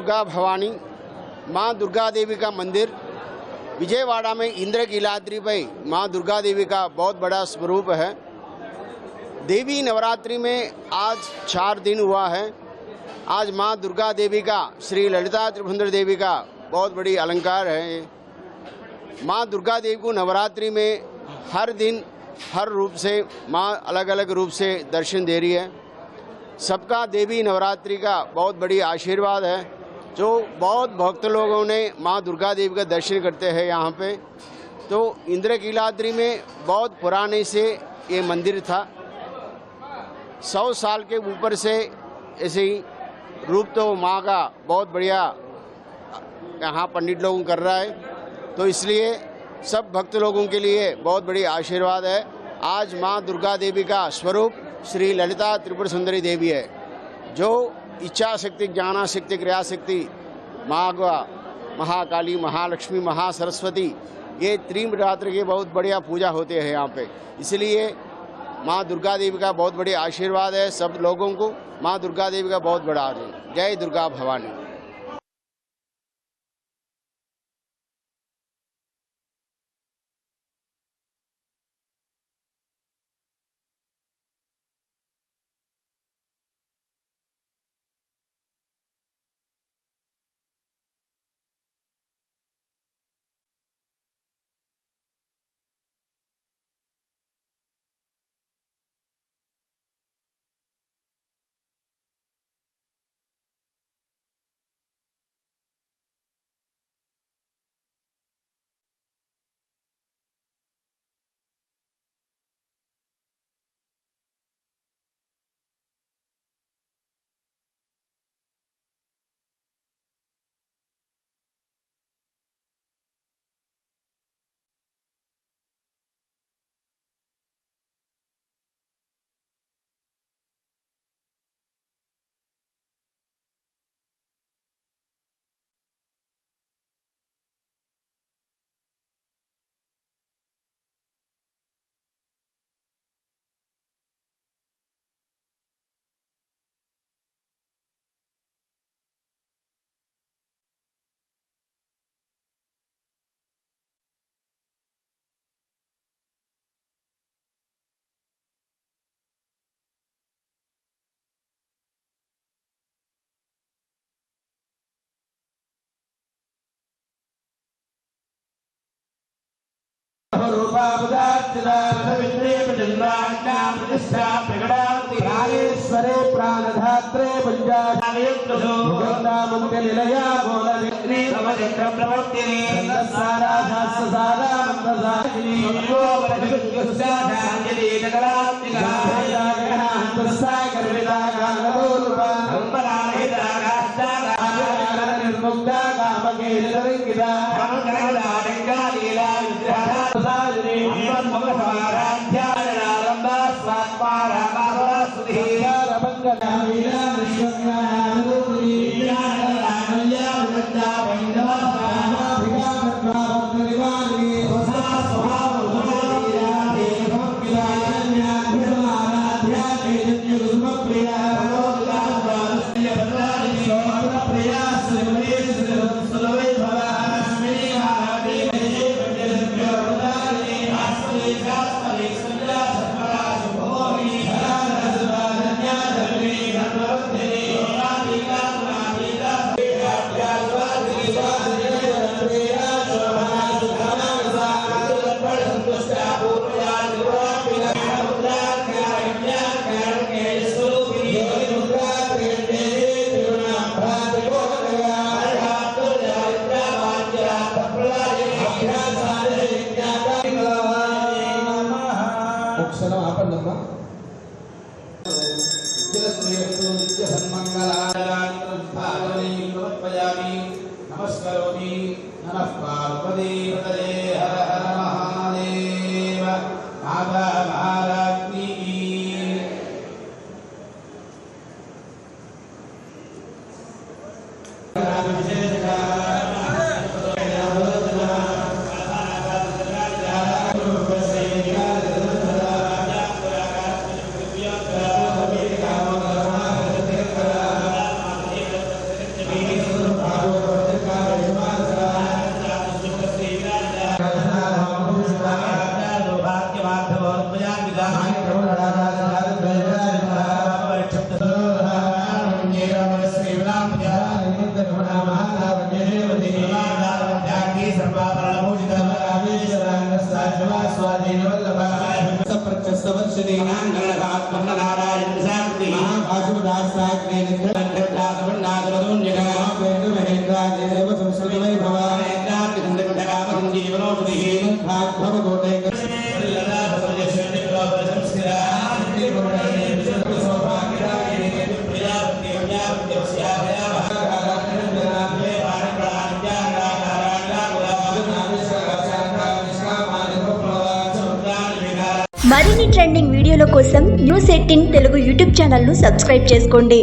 दुर्गा भवानी माँ दुर्गा देवी का मंदिर विजयवाड़ा में इंद्रकीलाद्रि पर माँ दुर्गा देवी का बहुत बड़ा स्वरूप है। देवी नवरात्रि में आज 4 दिन हुआ है। आज माँ दुर्गा देवी का श्री ललिता त्रिपुर देवी का बहुत बड़ी अलंकार है। माँ दुर्गा देवी को नवरात्रि में हर दिन हर रूप से माँ अलग अलग रूप से दर्शन दे रही है। सबका देवी नवरात्रि का बहुत बड़ी आशीर्वाद है। जो बहुत भक्त लोगों ने माँ दुर्गा देवी का दर्शन करते हैं यहाँ पे। तो इंद्रकीलाद्रि में बहुत पुराने से ये मंदिर था। 100 साल के ऊपर से ऐसे ही रूप तो माँ का बहुत बढ़िया यहाँ पंडित लोगों कर रहा है। तो इसलिए सब भक्त लोगों के लिए बहुत बड़ी आशीर्वाद है। आज माँ दुर्गा देवी का स्वरूप श्री ललिता त्रिपुर सुंदरी देवी है, जो इच्छा शक्ति, ज्ञाना शक्ति, क्रिया शक्ति, माँ महाकाली, महालक्ष्मी, महासरस्वती, ये त्रिरात्र के बहुत बढ़िया पूजा होते हैं यहाँ पे। इसलिए माँ दुर्गा देवी का बहुत बड़ी आशीर्वाद है सब लोगों को। माँ दुर्गा देवी का बहुत बड़ा आशीर्वाद। जय दुर्गा भवानी। प्राणेश्वरे प्राणधात्रे निलया మరిన్ని ట్రెండింగ్ వీడియోల కోసం న్యూస్ 18 తెలుగు యూట్యూబ్ ఛానల్ను సబ్స్క్రైబ్ చేసుకోండి.